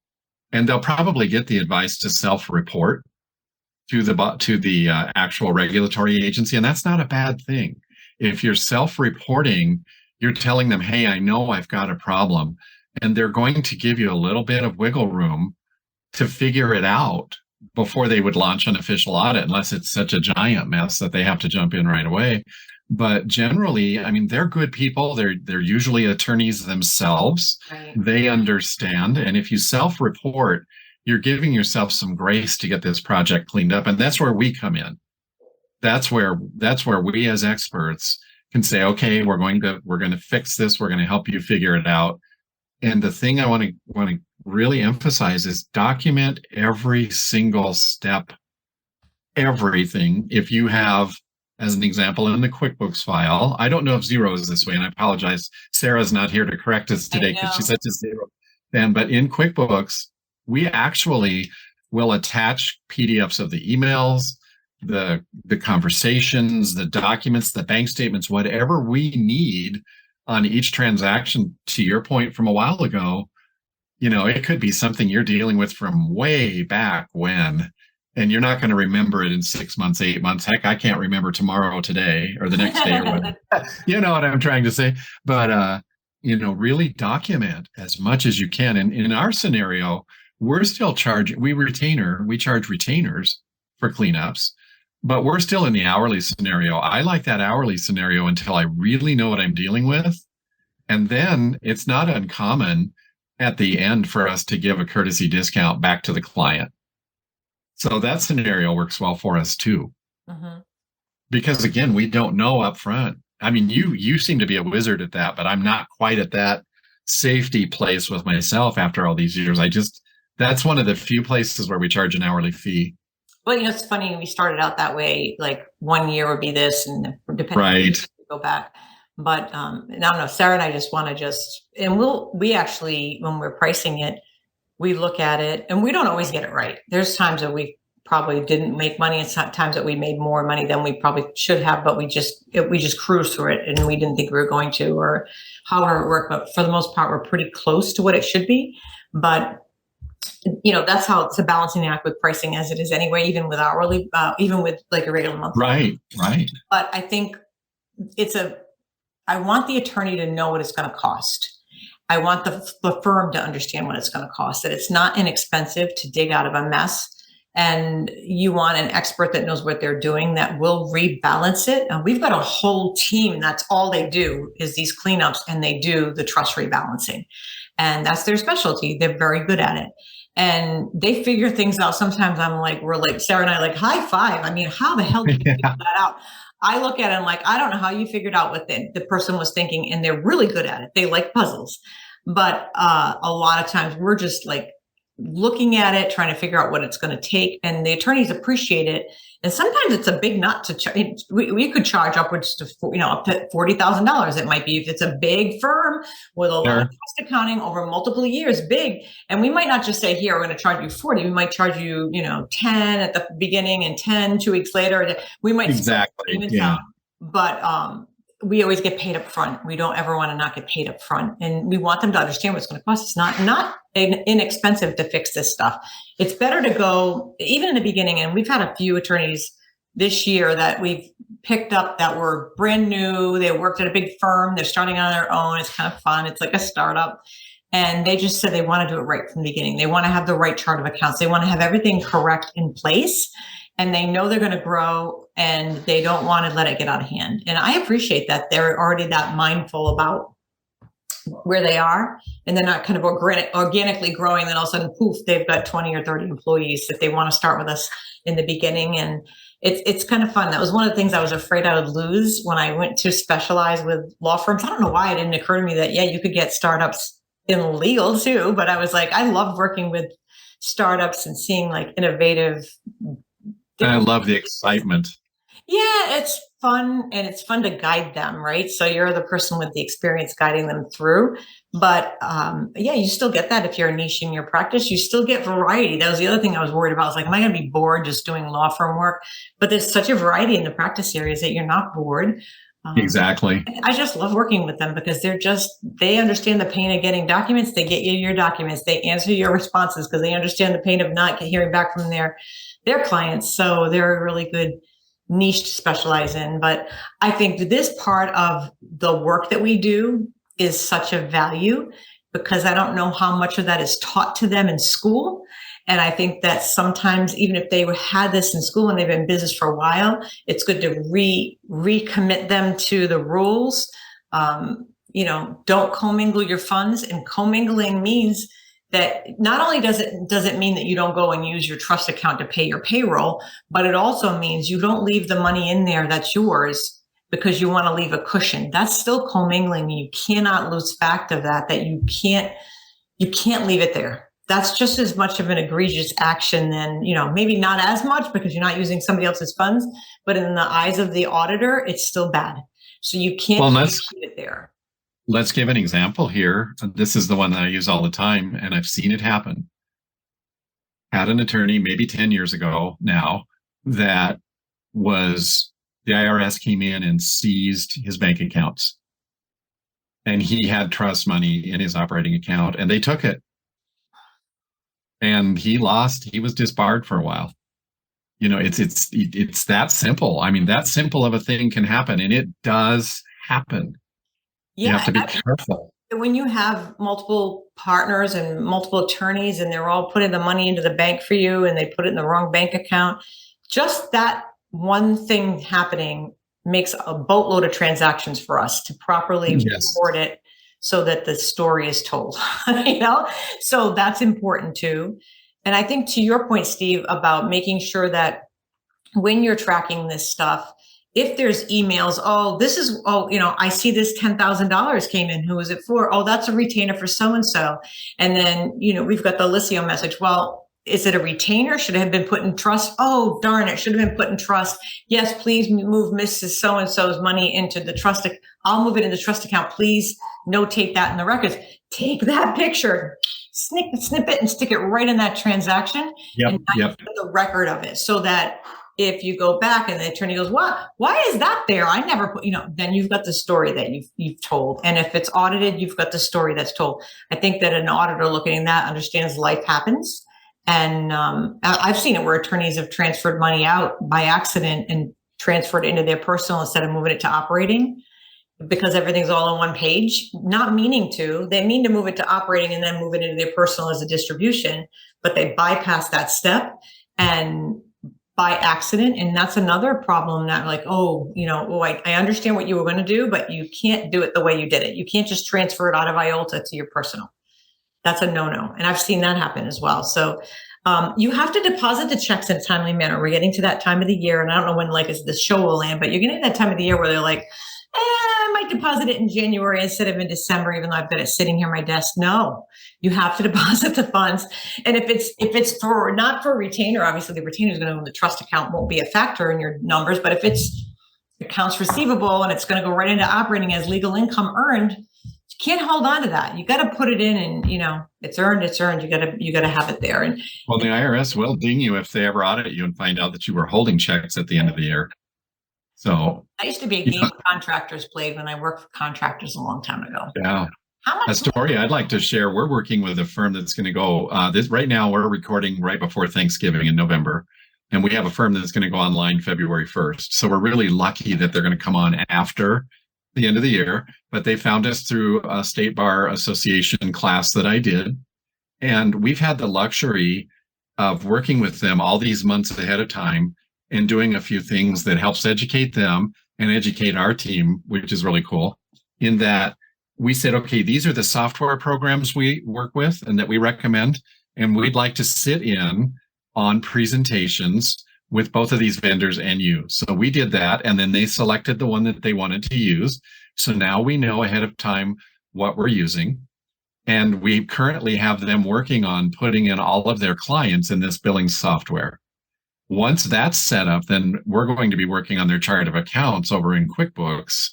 and they'll probably get the advice to self-report to the actual regulatory agency, and that's not a bad thing. If you're self-reporting, you're telling them, hey, I know I've got a problem, and they're going to give you a little bit of wiggle room to figure it out before they would launch an official audit, unless it's such a giant mess that they have to jump in right away. But generally, I mean, they're good people. They're usually attorneys themselves. Right. They understand. And if you self-report, you're giving yourself some grace to get this project cleaned up. And that's where we come in. That's where we as experts can say, okay, we're going to fix this. We're going to help you figure it out. And the thing I want to really emphasize is document every single step, everything. If you have, as an example, in the QuickBooks file, I don't know if Xero is this way, and I apologize. Sarah's not here to correct us today because she's such a Xero fan. But in QuickBooks, we actually will attach PDFs of the emails, the conversations, the documents, the bank statements, whatever we need on each transaction. To your point from a while ago, it could be something you're dealing with from way back when, and you're not going to remember it in 6 months, 8 months. Heck, I can't remember tomorrow, today, or the next day, or whatever. You know what I'm trying to say? But, really document as much as you can. And in our scenario, we're still charging, we charge retainers for cleanups, but we're still in the hourly scenario. I like that hourly scenario until I really know what I'm dealing with. And then it's not uncommon at the end for us to give a courtesy discount back to the client. So that scenario works well for us too. Mm-hmm. Because again, we don't know up front. I mean, you seem to be a wizard at that, but I'm not quite at that safety place with myself after all these years. That's one of the few places where we charge an hourly fee. Well, it's funny. We started out that way, like 1 year would be this, and depending right. Go back. But and I don't know, Sarah and I just want to and we actually, when we're pricing it, we look at it, and we don't always get it right. There's times that we probably didn't make money, and times that we made more money than we probably should have, but we just cruised through it, and we didn't think we were going to, or however it worked. But for the most part, we're pretty close to what it should be. But that's how it's a balancing act with pricing as it is anyway, even with hourly, even with like a regular monthly. Right. But I think I want the attorney to know what it's going to cost. I want the firm to understand what it's going to cost, that it's not inexpensive to dig out of a mess. And you want an expert that knows what they're doing, that will rebalance it. And we've got a whole team. That's all they do is these cleanups, and they do the trust rebalancing. And that's their specialty. They're very good at it. And they figure things out. Sometimes we're like, Sarah and I like high five. I mean, how the hell did you figure that out? I look at it and I don't know how you figured out what the person was thinking, and they're really good at it. They like puzzles. But a lot of times we're just like looking at it, trying to figure out what it's going to take, and the attorneys appreciate it. And sometimes it's a big nut to charge. We could charge upwards to up to $40,000. It might be if it's a big firm with a lot of cost accounting over multiple years, big. And we might not just say, here, we're going to charge you 40. We might charge you 10 at the beginning and 10 2 weeks later. We might exactly. Yeah. But we always get paid up front. We don't ever want to not get paid up front. And we want them to understand what it's going to cost. It's not inexpensive to fix this stuff. It's better to go, even in the beginning, and we've had a few attorneys this year that we've picked up that were brand new. They worked at a big firm. They're starting on their own. It's kind of fun. It's like a startup. And they just said they want to do it right from the beginning. They want to have the right chart of accounts. They want to have everything correct in place. And they know they're going to grow, and they don't want to let it get out of hand. And I appreciate that they're already that mindful about where they are, and they're not kind of organically growing. Then all of a sudden, poof, they've got 20 or 30 employees that they want to start with us in the beginning. And it's kind of fun. That was one of the things I was afraid I would lose when I went to specialize with law firms. I don't know why it didn't occur to me that, you could get startups in legal too. But I was like, I love working with startups and seeing like innovative. I love the excitement. Yeah, it's fun, and it's fun to guide them, right? So you're the person with the experience guiding them through. But you still get that if you're a niche in your practice. You still get variety. That was the other thing I was worried about. I was like, am I going to be bored just doing law firm work? But there's such a variety in the practice areas that you're not bored. Exactly. I just love working with them because they understand the pain of getting documents. They get you your documents. They answer your responses because they understand the pain of not hearing back from their clients. So they're a really good niche to specialize in. But I think this part of the work that we do is such a value because I don't know how much of that is taught to them in school. And I think that sometimes, even if they had this in school and they've been in business for a while, it's good to recommit them to the rules. Don't commingle your funds. And commingling means that not only does it mean that you don't go and use your trust account to pay your payroll, but it also means you don't leave the money in there that's yours because you want to leave a cushion. That's still commingling. You cannot lose fact of that you can't leave it there. That's just as much of an egregious action than, maybe not as much because you're not using somebody else's funds, but in the eyes of the auditor, it's still bad. So you can't leave it there. Let's give an example here. This is the one that I use all the time, and I've seen it happen. Had an attorney maybe 10 years ago now that the IRS came in and seized his bank accounts. And he had trust money in his operating account, and they took it. And he was disbarred for a while. It's that simple. I mean, that simple of a thing can happen, and it does happen. Yeah, you have to be careful. When you have multiple partners and multiple attorneys and they're all putting the money into the bank for you and they put it in the wrong bank account, just that one thing happening makes a boatload of transactions for us to properly report it so that the story is told, So that's important too. And I think to your point, Steve, about making sure that when you're tracking this stuff, if there's emails, I see this $10,000 came in. Who is it for? Oh, that's a retainer for so-and-so. And then, we've got the Licio message. Well, is it a retainer? Should it have been put in trust? Oh, darn, it should have been put in trust. Yes, please move Mrs. So-and-so's money into the trust. I'll move it in the trust account. Please notate that in the records. Take that picture, snip it and stick it right in that transaction. And put the record of it so that if you go back and the attorney goes, why is that there? I never put, then you've got the story that you've told. And if it's audited, you've got the story that's told. I think that an auditor looking at that understands life happens. And I've seen it where attorneys have transferred money out by accident and transferred it into their personal instead of moving it to operating because everything's all on one page, not meaning to. They mean to move it to operating and then move it into their personal as a distribution, but they bypass that step and by accident. And that's another problem that I understand what you were going to do, but you can't do it the way you did it. You can't just transfer it out of IOLTA to your personal. That's a no-no. And I've seen that happen as well. So you have to deposit the checks in a timely manner. We're getting to that time of the year. And I don't know when the show will land, but you're getting to that time of the year where they're like, I might deposit it in January instead of in December, even though I've got it sitting here on my desk. No, you have to deposit the funds. And if it's not for a retainer, obviously the retainer is going to own the trust account, won't be a factor in your numbers. But if it's accounts receivable and it's going to go right into operating as legal income earned, you can't hold on to that. You got to put it in and, it's earned. You got to have it there. And well, the IRS will ding you if they ever audit you and find out that you were holding checks at the end of the year. So I used to be a game contractors played when I worked for contractors a long time ago. Yeah. A story I'd like to share. We're working with a firm that's going to go right now. We're recording right before Thanksgiving in November. And we have a firm that's going to go online February 1st. So we're really lucky that they're going to come on after the end of the year. But they found us through a State Bar Association class that I did. And we've had the luxury of working with them all these months ahead of time and doing a few things that helps educate them and educate our team, which is really cool, in that we said, okay, these are the software programs we work with and that we recommend, and we'd like to sit in on presentations with both of these vendors and you. So we did that, and then they selected the one that they wanted to use. So now we know ahead of time what we're using. And we currently have them working on putting in all of their clients in this billing software. Once that's set up, then we're going to be working on their chart of accounts over in QuickBooks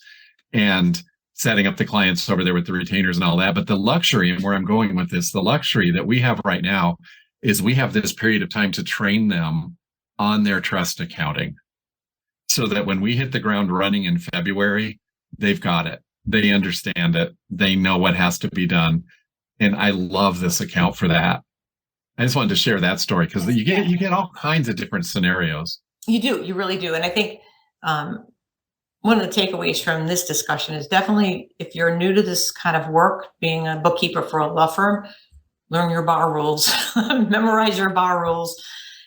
and setting up the clients over there with the retainers and all that. But the luxury, and where I'm going with this, the luxury that we have right now is we have this period of time to train them on their trust accounting so that when we hit the ground running in February, they've got it. They understand it. They know what has to be done. And I love this account for that. I just wanted to share that story because you get all kinds of different scenarios. You do, you really do. And I think one of the takeaways from this discussion is definitely if you're new to this kind of work, being a bookkeeper for a law firm, learn your bar rules, memorize your bar rules,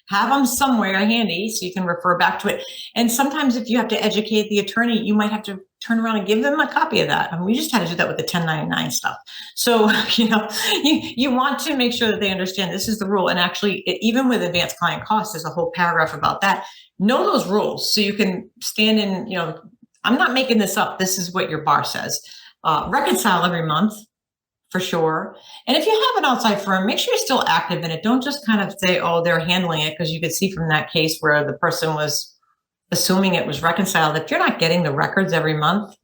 have them somewhere handy so you can refer back to it. And sometimes if you have to educate the attorney, you might have to turn around and give them a copy of that. I mean, we just had to do that with the 1099 stuff. So, you want to make sure that they understand this is the rule. And actually, even with advanced client costs, there's a whole paragraph about that. Know those rules so you can stand in, I'm not making this up. This is what your bar says. Reconcile every month. For sure. And if you have an outside firm, make sure you're still active in it. Don't just kind of say, oh, they're handling it, because you could see from that case where the person was assuming it was reconciled. If you're not getting the records every month,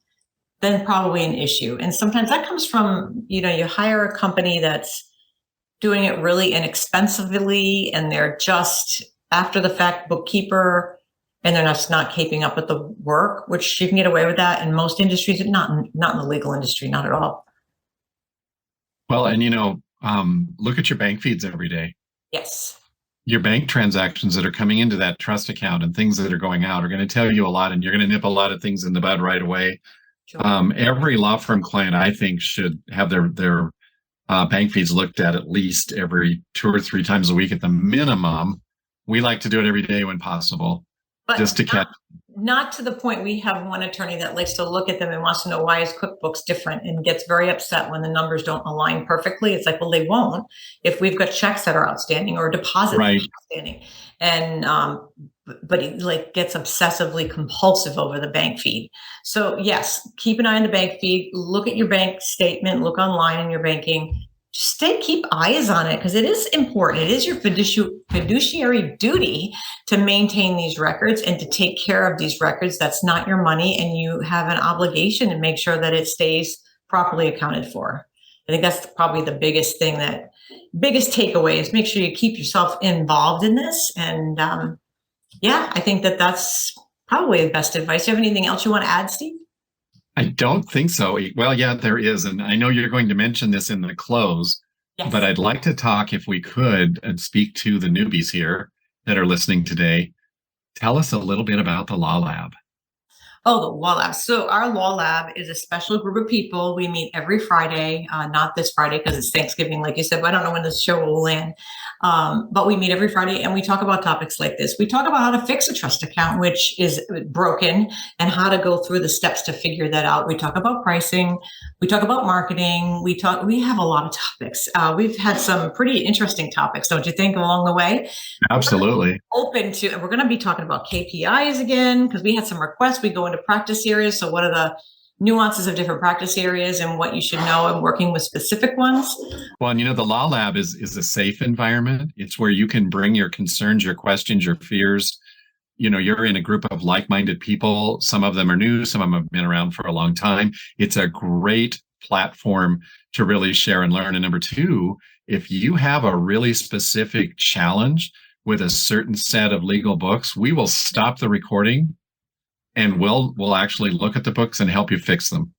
then probably an issue. And sometimes that comes from, you hire a company that's doing it really inexpensively and they're just after the fact bookkeeper and they're just not keeping up with the work, which you can get away with that in most industries, not in the legal industry, not at all. Well, and look at your bank feeds every day. Yes. Your bank transactions that are coming into that trust account and things that are going out are going to tell you a lot, and you're going to nip a lot of things in the bud right away. Sure. Every law firm client, I think, should have their bank feeds looked at least every 2 or 3 times a week at the minimum. We like to do it every day when possible, but just to catch. Not to the point. We have one attorney that likes to look at them and wants to know why his QuickBooks different and gets very upset when the numbers don't align perfectly. It's like, well, they won't if we've got checks that are outstanding or deposits that are outstanding. And but he gets obsessively compulsive over the bank feed. So yes, keep an eye on the bank feed. Look at your bank statement. Look online in your banking. Just keep eyes on it because it is important. It is your fiduciary duty to maintain these records and to take care of these records. That's not your money, and you have an obligation to make sure that it stays properly accounted for. I think that's probably the biggest thing, biggest takeaway is make sure you keep yourself involved in this. And I think that's probably the best advice. Do you have anything else you want to add, Steve? I don't think so. Well, yeah, there is. And I know you're going to mention this in the close, yes. But I'd like to talk, if we could, and speak to the newbies here that are listening today. Tell us a little bit about the Law Lab. Oh, the Law Lab. So our Law Lab is a special group of people. We meet every Friday, not this Friday because it's Thanksgiving, like you said, but I don't know when this show will land. But we meet every Friday and we talk about topics like this. We talk about how to fix a trust account, which is broken, and how to go through the steps to figure that out. We talk about pricing. We talk about marketing. We have a lot of topics. We've had some pretty interesting topics, don't you think, along the way? Absolutely. We're going to be talking about KPIs again, because we had some requests. We go into practice areas. So what are the nuances of different practice areas and what you should know and working with specific ones? Well, and the Law Lab is a safe environment. It's where you can bring your concerns, your questions, your fears. You're in a group of like-minded people. Some of them are new, some of them have been around for a long time. It's a great platform to really share and learn. And number 2, if you have a really specific challenge with a certain set of legal books, we will stop the recording and we'll actually look at the books and help you fix them.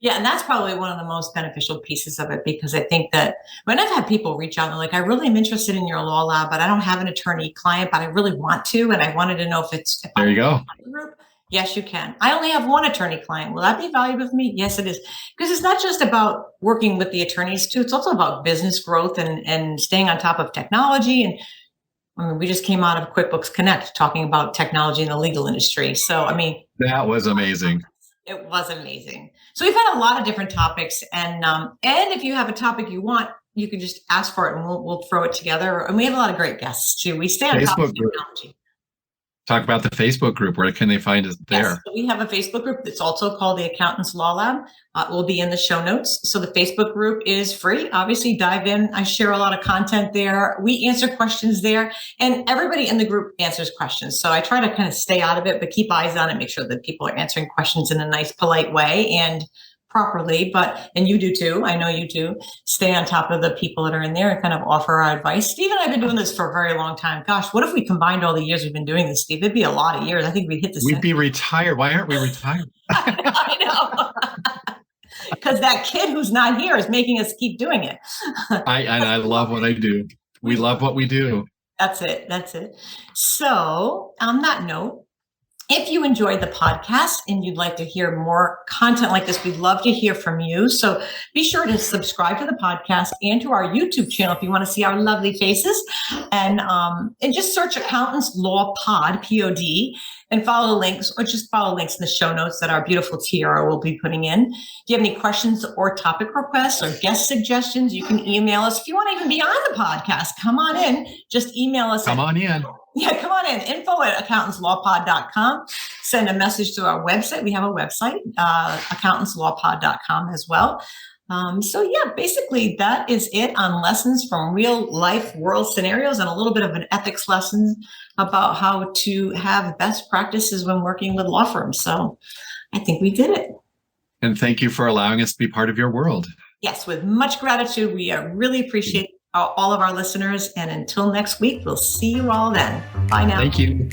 Yeah, and that's probably one of the most beneficial pieces of it, because I think that when I've had people reach out and they're like, I really am interested in your Law Lab, but I don't have an attorney client, but I really want to, and I wanted to know if there you go. Group. Yes, you can. I only have one attorney client. Will that be valuable for me? Yes, it is. Because it's not just about working with the attorneys too. It's also about business growth and staying on top of technology. And we just came out of QuickBooks Connect talking about technology in the legal industry. So, that was amazing. It was amazing. So we've had a lot of different topics, and if you have a topic you want, you can just ask for it and we'll throw it together. And we have a lot of great guests too. We stay on top of technology. Talk about the Facebook group. Where can they find us there? Yes, so we have a Facebook group that's also called the Accountants Law Lab. It will be in the show notes. So the Facebook group is free. Obviously, dive in. I share a lot of content there. We answer questions there, and everybody in the group answers questions. So I try to kind of stay out of it, but keep eyes on it. Make sure that people are answering questions in a nice, polite way and properly. And you do too. I know you do. Stay on top of the people that are in there and kind of offer our advice. Steve and I have been doing this for a very long time. Gosh, what if we combined all the years we've been doing this, Steve? It'd be a lot of years. I think we'd hit the We'd be retired. Why aren't we retired? I know. Because that kid who's not here is making us keep doing it. I love what I do. We love what we do. That's it. So on that note, If you enjoyed the podcast and you'd like to hear more content like this, we'd love to hear from you. So be sure to subscribe to the podcast and to our YouTube channel if you want to see our lovely faces. And just search Accountants Law Pod, P-O-D, and follow the links, or just follow links in the show notes that our beautiful Tiara will be putting in. If you have any questions or topic requests or guest suggestions, you can email us. If you want to even be on the podcast, come on in. Just email us. Come on in. Yeah, come on in. info@accountantslawpod.com. Send a message to our website. We have a website, accountantslawpod.com as well. Basically that is it on lessons from real life world scenarios and a little bit of an ethics lesson about how to have best practices when working with law firms. So I think we did it. And thank you for allowing us to be part of your world. Yes, with much gratitude. We really appreciate all of our listeners. And until next week, we'll see you all then. Bye now. Thank you.